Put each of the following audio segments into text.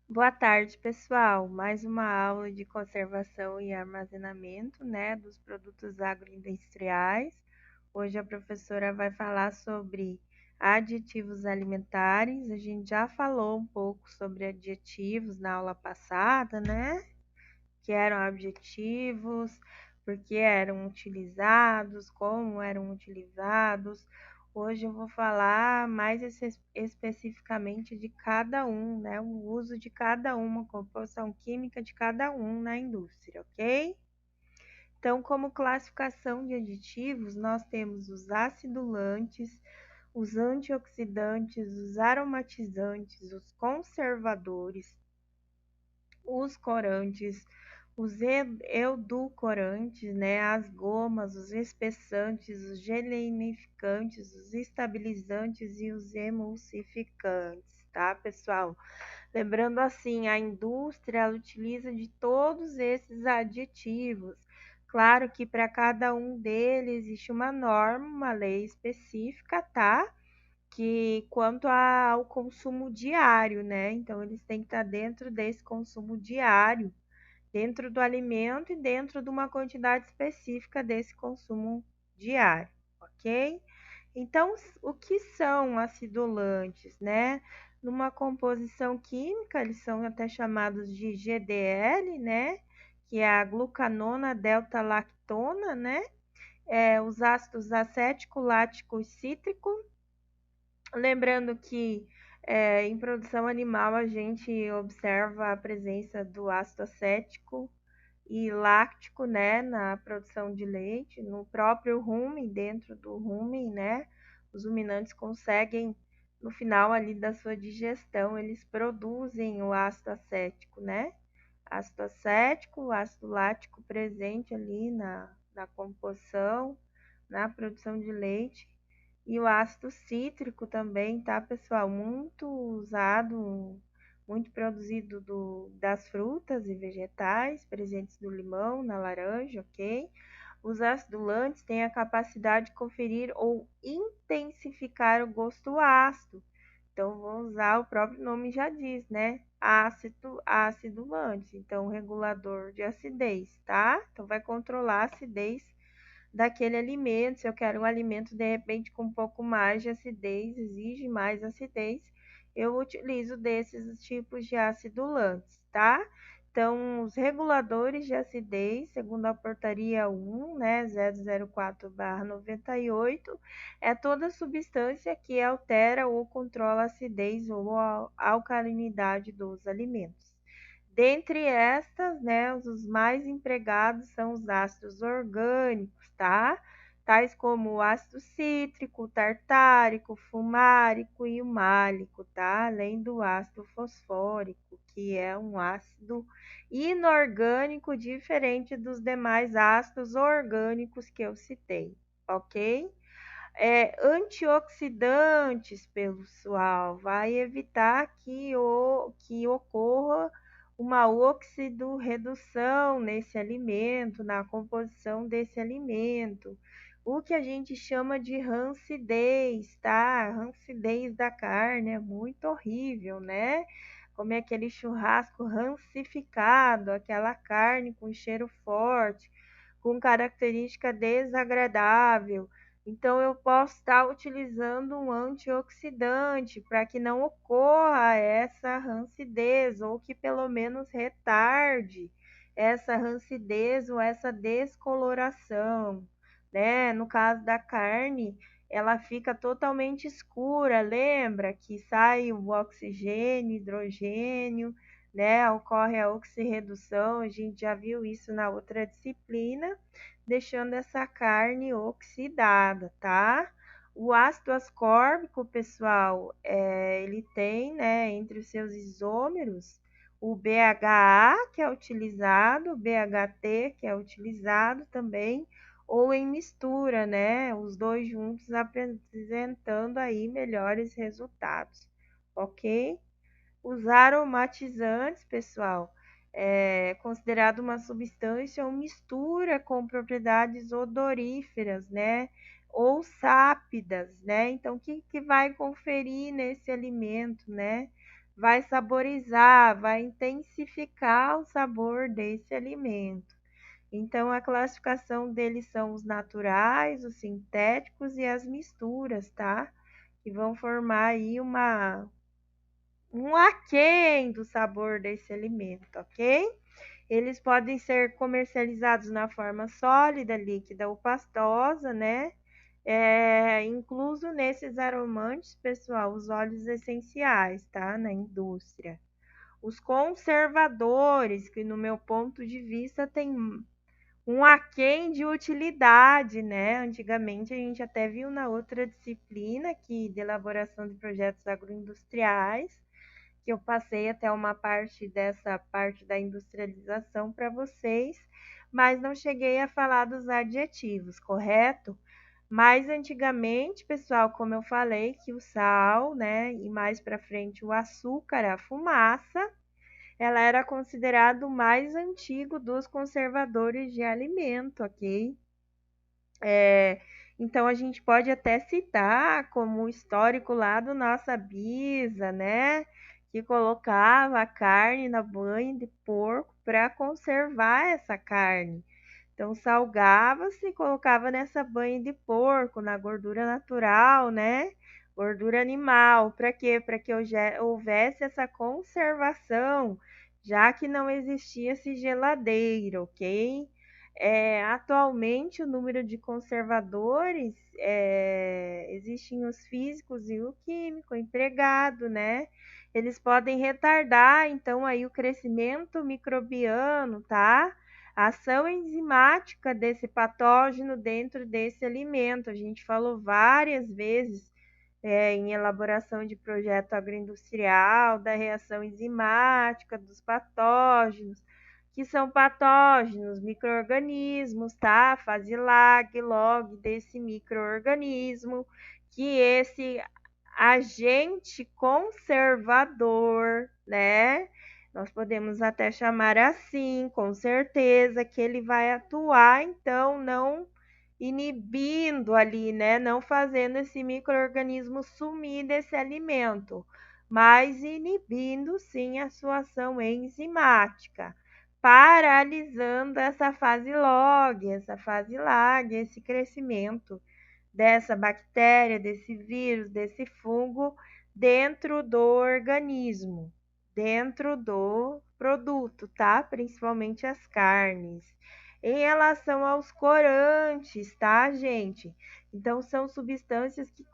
Boa tarde, pessoal. Mais uma aula de conservação e armazenamento, né, dos produtos agroindustriais. Hoje a professora vai falar sobre aditivos alimentares. A gente já falou um pouco sobre aditivos na aula passada, né? Que eram objetivos, porque eram utilizados, como eram utilizados. Hoje eu vou falar mais especificamente de cada um, né? O uso de cada uma, a composição química de cada um na indústria, ok? Então, como classificação de aditivos, nós temos os acidulantes, os antioxidantes, os aromatizantes, os conservadores, os corantes, os edulcorantes, né, as gomas, os espessantes, os geleinificantes, os estabilizantes e os emulsificantes, tá, pessoal? Lembrando assim, a indústria ela utiliza de todos esses aditivos. Claro que para cada um deles existe uma norma, uma lei específica, tá? Que quanto ao consumo diário, né? Então eles têm que estar dentro desse consumo diário, dentro do alimento e dentro de uma quantidade específica desse consumo diário, ok? Então, o que são acidulantes, né? Numa composição química, eles são até chamados de GDL, né? Que é a glucanona delta-lactona, né? Os ácidos acético, lático e cítrico. Lembrando que em produção animal a gente observa a presença do ácido acético e láctico, né, na produção de leite, no próprio rumen, dentro do rumen, né, os ruminantes conseguem, no final ali da sua digestão, eles produzem o ácido acético, né, ácido acético, ácido lático presente ali na composição, na produção de leite, e o ácido cítrico também, tá, pessoal? Muito usado, muito produzido das frutas e vegetais presentes no limão, na laranja, ok? Os acidulantes têm a capacidade de conferir ou intensificar o gosto ácido. Então, vou usar o próprio nome já diz, né? Ácido, acidulante. Então, regulador de acidez, tá? Então, vai controlar a acidez daquele alimento. Se eu quero um alimento de repente com um pouco mais de acidez, exige mais acidez, eu utilizo desses tipos de acidulantes, tá? Então, os reguladores de acidez, segundo a portaria 1, né, 004/98, é toda substância que altera ou controla a acidez ou a alcalinidade dos alimentos. Dentre estas, né, os mais empregados são os ácidos orgânicos, tá? Tais como o ácido cítrico, tartárico, fumárico e o málico, tá? Além do ácido fosfórico, que é um ácido inorgânico diferente dos demais ácidos orgânicos que eu citei, ok? Antioxidantes, pessoal, vai evitar que ocorra uma oxidorredução nesse alimento, na composição desse alimento. O que a gente chama de rancidez, tá? Rancidez da carne é muito horrível, né? Como é aquele churrasco rancificado, aquela carne com cheiro forte, com característica desagradável. Então, eu posso estar utilizando um antioxidante para que não ocorra essa rancidez, ou que pelo menos retarde essa rancidez ou essa descoloração, né? No caso da carne, ela fica totalmente escura, lembra que sai o oxigênio, hidrogênio, né? Ocorre a oxirredução, a gente já viu isso na outra disciplina, deixando essa carne oxidada, tá? O ácido ascórbico, pessoal, ele tem, né, entre os seus isômeros, o BHA, que é utilizado, o BHT, que é utilizado também, ou em mistura, né, os dois juntos apresentando aí melhores resultados, ok? Os aromatizantes, pessoal, é considerado uma substância ou mistura com propriedades odoríferas, né? Ou sápidas, né? Então, o que vai conferir nesse alimento, né? vai saborizar, vai intensificar o sabor desse alimento. Então, a classificação deles são os naturais, os sintéticos e as misturas, tá? Que vão formar aí um aquém do sabor desse alimento, ok? Eles podem ser comercializados na forma sólida, líquida ou pastosa, né? Incluso nesses aromantes, pessoal, os óleos essenciais, tá? Na indústria. Os conservadores, que no meu ponto de vista tem um aquém de utilidade, né? Antigamente a gente até viu na outra disciplina aqui de elaboração de projetos agroindustriais, que eu passei até uma parte dessa parte da industrialização para vocês, mas não cheguei a falar dos adjetivos, correto? Mas antigamente, pessoal, como eu falei, que o sal, né, e mais para frente o açúcar, a fumaça, ela era considerado o mais antigo dos conservadores de alimento, ok? É, então a gente pode até citar como histórico lá do nossa bisa, né? Que colocava a carne na banha de porco para conservar essa carne. Então salgava-se e colocava nessa banha de porco, na gordura natural, né? Gordura animal. Para quê? Para que houvesse essa conservação, já que não existia esse geladeiro, ok? Atualmente o número de conservadores existem os físicos e o químico empregado, né? Eles podem retardar então aí o crescimento microbiano, tá? A ação enzimática desse patógeno dentro desse alimento. A gente falou várias vezes em elaboração de projeto agroindustrial, da reação enzimática, dos patógenos, que são patógenos, micro-organismos, tá? Fase lag, log desse micro-organismo, que esse agente conservador, né? Nós podemos até chamar assim, com certeza, que ele vai atuar, então, não inibindo ali, né? Não fazendo esse micro-organismo sumir desse alimento, mas inibindo sim a sua ação enzimática, paralisando essa fase log, essa fase lag, esse crescimento dessa bactéria, desse vírus, desse fungo dentro do organismo, dentro do produto, tá? Principalmente as carnes. Em relação aos corantes, tá, gente? Então, são substâncias que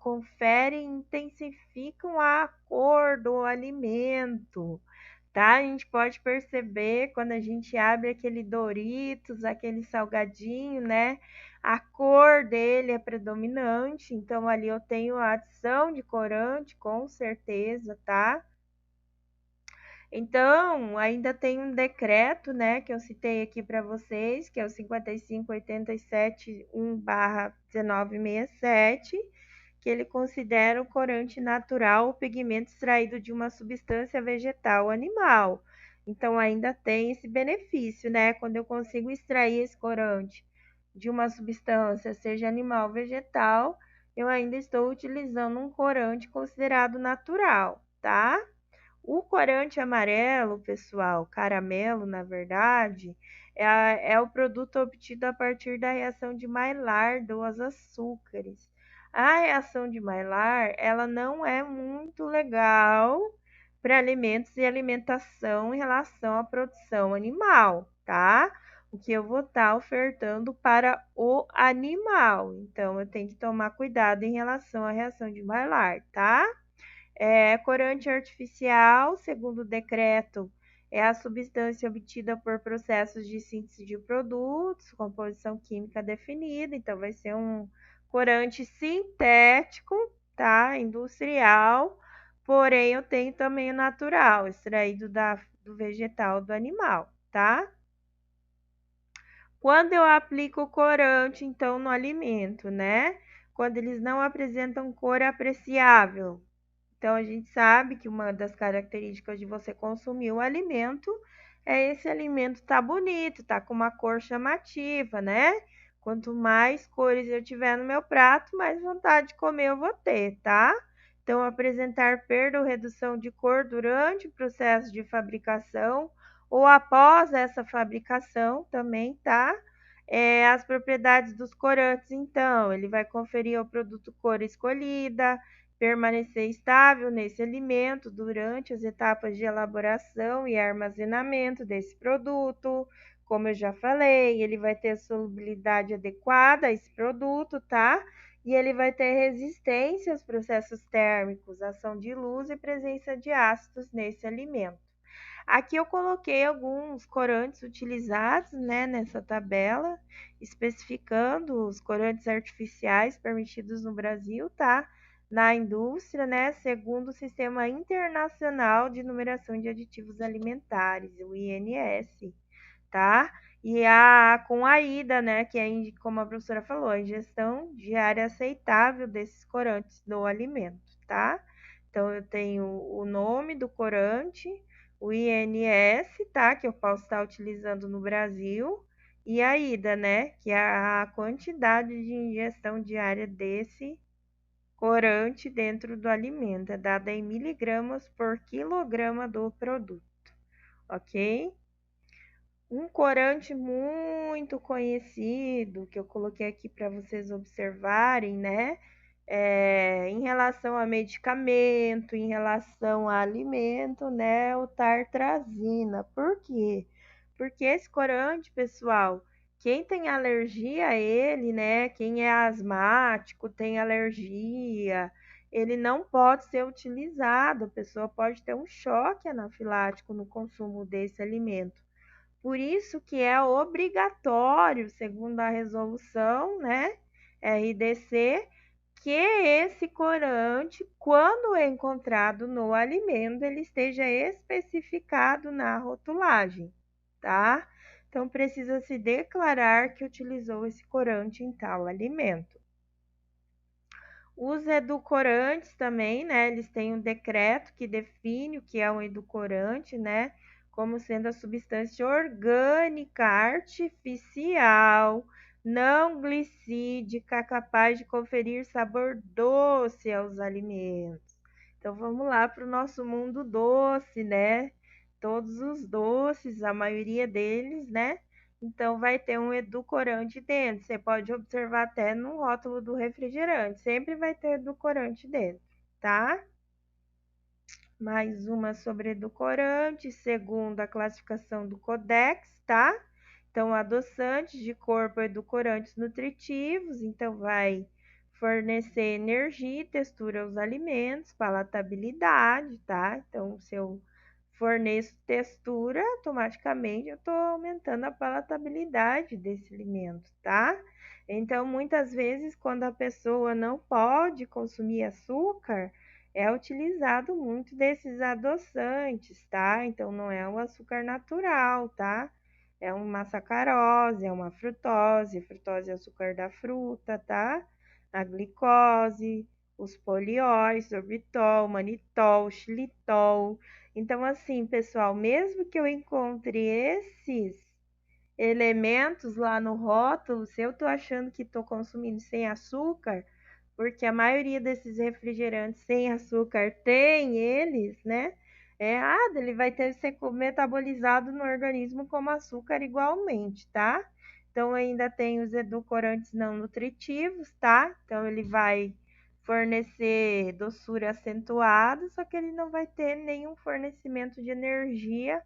conferem e intensificam a cor do alimento, tá? A gente pode perceber quando a gente abre aquele Doritos, aquele salgadinho, né? A cor dele é predominante, então ali eu tenho a adição de corante, com certeza, tá? Então, ainda tem um decreto, né, que eu citei aqui para vocês, que é o 5587-1/1967, que ele considera o corante natural o pigmento extraído de uma substância vegetal ou animal. Então, ainda tem esse benefício, né? Quando eu consigo extrair esse corante de uma substância, seja animal ou vegetal, eu ainda estou utilizando um corante considerado natural, tá? O corante amarelo, pessoal, caramelo, na verdade, é o produto obtido a partir da reação de Maillard dos açúcares. A reação de Maillard, ela não é muito legal para alimentos e alimentação em relação à produção animal, tá? O que eu vou estar ofertando para o animal. Então, eu tenho que tomar cuidado em relação à reação de Maillard, tá? Corante artificial, segundo o decreto, é a substância obtida por processos de síntese de produtos, composição química definida, então vai ser um corante sintético, tá? Industrial, porém eu tenho também o natural, extraído do vegetal do animal, tá? Quando eu aplico o corante, então, no alimento, né? Quando eles não apresentam cor apreciável, então, a gente sabe que uma das características de você consumir o alimento é esse alimento tá bonito, tá com uma cor chamativa, né? Quanto mais cores eu tiver no meu prato, mais vontade de comer eu vou ter, tá? Então, apresentar perda ou redução de cor durante o processo de fabricação ou após essa fabricação também, tá? As propriedades dos corantes, então, ele vai conferir ao produto cor escolhida, permanecer estável nesse alimento durante as etapas de elaboração e armazenamento desse produto. Como eu já falei, ele vai ter solubilidade adequada a esse produto, tá? E ele vai ter resistência aos processos térmicos, ação de luz e presença de ácidos nesse alimento. Aqui eu coloquei alguns corantes utilizados, né, nessa tabela, especificando os corantes artificiais permitidos no Brasil, tá? Na indústria, né, segundo o Sistema Internacional de Numeração de Aditivos Alimentares, o INS, tá? E com a ida, né, que é, como a professora falou, a ingestão diária aceitável desses corantes no alimento, tá? Então, eu tenho o nome do corante, o INS, tá? Que eu posso estar utilizando no Brasil, e a ida, né? Que é a quantidade de ingestão diária desse corante dentro do alimento, é dada em miligramas por quilograma do produto, ok? Um corante muito conhecido, que eu coloquei aqui para vocês observarem, né? Em relação a medicamento, em relação a alimento, né? O tartrazina. Por quê? Porque esse corante, pessoal, quem tem alergia a ele, né? Quem é asmático, tem alergia, ele não pode ser utilizado. A pessoa pode ter um choque anafilático no consumo desse alimento. Por isso que é obrigatório, segundo a resolução, né, RDC, que esse corante, quando é encontrado no alimento, ele esteja especificado na rotulagem, tá? Então, precisa se declarar que utilizou esse corante em tal alimento. Os edulcorantes também, né? Eles têm um decreto que define o que é um edulcorante, né? Como sendo a substância orgânica artificial, não glicídica, capaz de conferir sabor doce aos alimentos. Então vamos lá para o nosso mundo doce, né? Todos os doces, a maioria deles, né? Então, vai ter um edulcorante dentro. Você pode observar até no rótulo do refrigerante. Sempre vai ter edulcorante dentro, tá? Mais uma sobre edulcorante, segundo a classificação do Codex, tá? Então, adoçantes de corpo, edulcorantes nutritivos. Então, vai fornecer energia e textura aos alimentos, palatabilidade, tá? Então, se eu forneço textura, automaticamente eu estou aumentando a palatabilidade desse alimento, tá? Então, muitas vezes, quando a pessoa não pode consumir açúcar, é utilizado muito desses adoçantes, tá? Então, não é um açúcar natural, tá? É uma sacarose, é uma frutose. Frutose é açúcar da fruta, tá? A glicose, os polióis, sorbitol, manitol, xilitol. Então, assim, pessoal, mesmo que eu encontre esses elementos lá no rótulo, se eu tô achando que tô consumindo sem açúcar, porque a maioria desses refrigerantes sem açúcar tem eles, né? Ele vai ter que ser metabolizado no organismo como açúcar igualmente, tá? Então, ainda tem os edulcorantes não nutritivos, tá? Então, ele vai fornecer doçura acentuada, só que ele não vai ter nenhum fornecimento de energia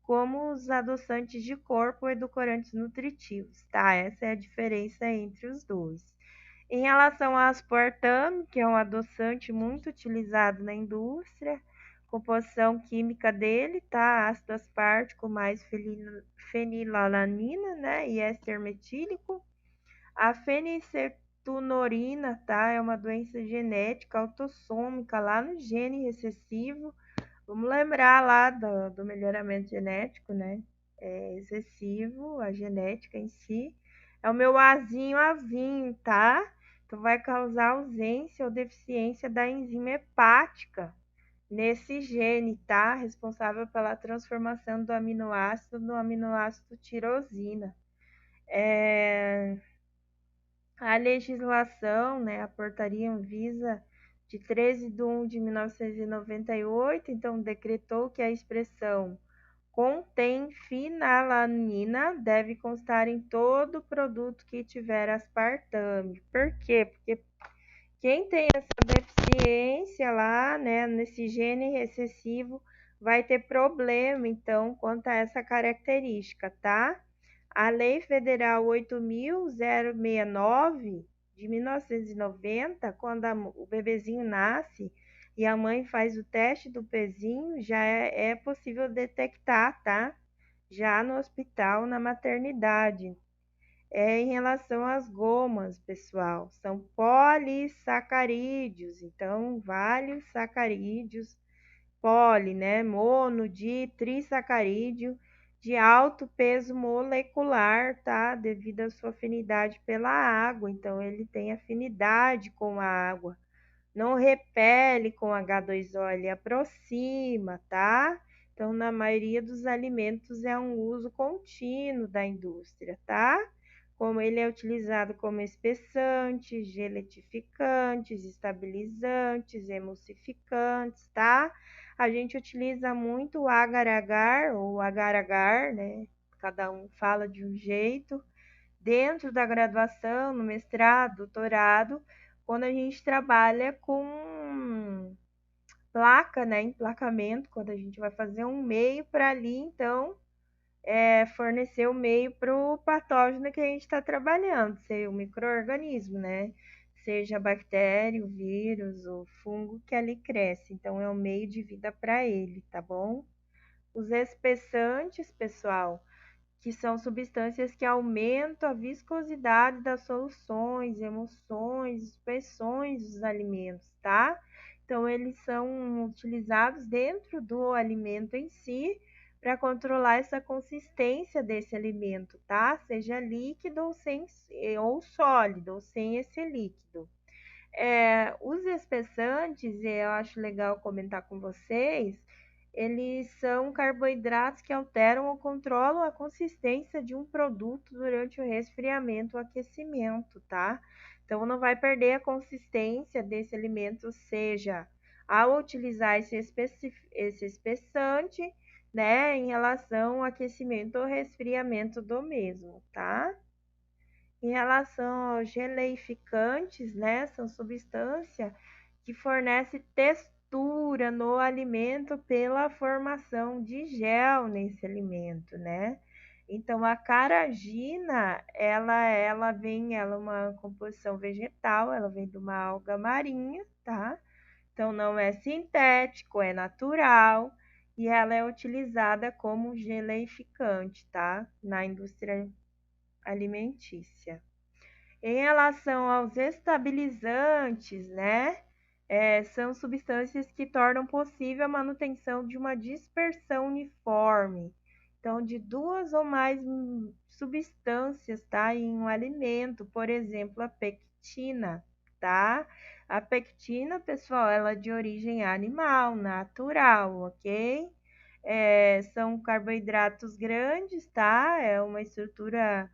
como os adoçantes de corpo ou edulcorantes nutritivos, tá? Essa é a diferença entre os dois. Em relação ao aspartame, que é um adoçante muito utilizado na indústria, composição química dele, tá? Ácido aspartico mais fenilalanina, né? E éster metílico. A fenicetonurina, tá? É uma doença genética autossômica lá no gene recessivo. Vamos lembrar lá do melhoramento genético, né? É excessivo, a genética em si. É o meu azinho, tá? Então, vai causar ausência ou deficiência da enzima hepática nesse gene, tá? Responsável pela transformação do aminoácido no aminoácido tirosina. A legislação, né, a portaria Anvisa de 13 de 1 de 1998, então decretou que a expressão contém fenilalanina deve constar em todo produto que tiver aspartame. Por quê? Porque quem tem essa deficiência lá, né, nesse gene recessivo, vai ter problema, então, quanto a essa característica, tá? A Lei Federal 8.069, de 1990, quando o bebezinho nasce e a mãe faz o teste do pezinho, já é possível detectar, tá? Já no hospital, na maternidade. Em relação às gomas, pessoal, são polissacarídeos, então vários sacarídeos, poli, né, mono, di, trissacarídeo, de alto peso molecular, tá? Devido à sua afinidade pela água, então ele tem afinidade com a água, não repele com H2O, ele aproxima, tá? Então, na maioria dos alimentos é um uso contínuo da indústria, tá? Como ele é utilizado como espessantes, geletificantes, estabilizantes, emulsificantes, tá? A gente utiliza muito o agar-agar ou agar-agar, né? Cada um fala de um jeito. Dentro da graduação, no mestrado, doutorado, quando a gente trabalha com placa, né? Emplacamento, quando a gente vai fazer um meio para ali, então fornecer o meio para o patógeno que a gente está trabalhando, seja o micro-organismo, né? Seja a bactéria, o vírus, o fungo que ali cresce. Então, é o meio de vida para ele, tá bom? Os espessantes, pessoal, que são substâncias que aumentam a viscosidade das soluções, emulsões, espessões dos alimentos, tá? Então, eles são utilizados dentro do alimento em si para controlar essa consistência desse alimento, tá? Seja líquido ou sólido, ou sem esse líquido. Os espessantes, eu acho legal comentar com vocês, eles são carboidratos que alteram ou controlam a consistência de um produto durante o resfriamento ou aquecimento, tá? Então, não vai perder a consistência desse alimento, seja ao utilizar esse espessante, né, em relação ao aquecimento ou resfriamento do mesmo, tá? Em relação aos geleificantes, né, são substâncias que fornecem textura no alimento pela formação de gel nesse alimento, né? Então, a caragina, ela é uma composição vegetal, ela vem de uma alga marinha, tá? Então, não é sintético, é natural e ela é utilizada como geleificante, tá? Na indústria alimentícia. Em relação aos estabilizantes, né? São substâncias que tornam possível a manutenção de uma dispersão uniforme. Então, de duas ou mais substâncias, tá? Em um alimento, por exemplo, a pectina, tá? A pectina, pessoal, ela é de origem animal, natural, ok? São carboidratos grandes, tá? É uma estrutura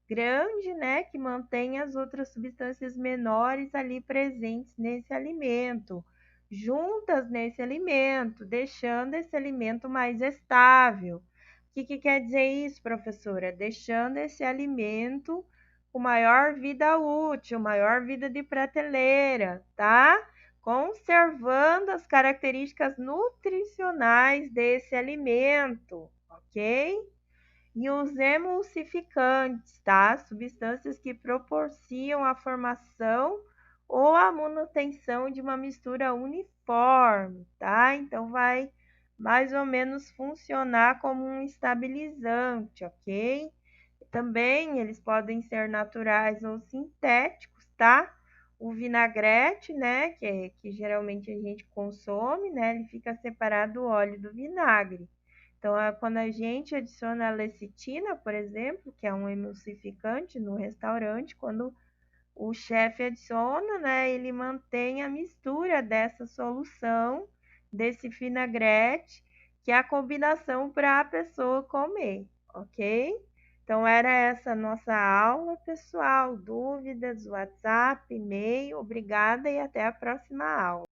grande, né, que mantém as outras substâncias menores ali presentes nesse alimento, juntas nesse alimento, deixando esse alimento mais estável. O que quer dizer isso, professora? Deixando esse alimento com maior vida útil, maior vida de prateleira, tá? Conservando as características nutricionais desse alimento, ok? E os emulsificantes, tá? Substâncias que proporcionam a formação ou a manutenção de uma mistura uniforme, tá? Então, vai mais ou menos funcionar como um estabilizante, ok? Também eles podem ser naturais ou sintéticos, tá? O vinagrete, né, que geralmente a gente consome, né, ele fica separado do óleo do vinagre. Então, quando a gente adiciona a lecitina, por exemplo, que é um emulsificante no restaurante, quando o chefe adiciona, né, ele mantém a mistura dessa solução, desse vinagrete, que é a combinação para a pessoa comer, ok? Então, era essa a nossa aula, pessoal. Dúvidas, WhatsApp, e-mail. Obrigada e até a próxima aula.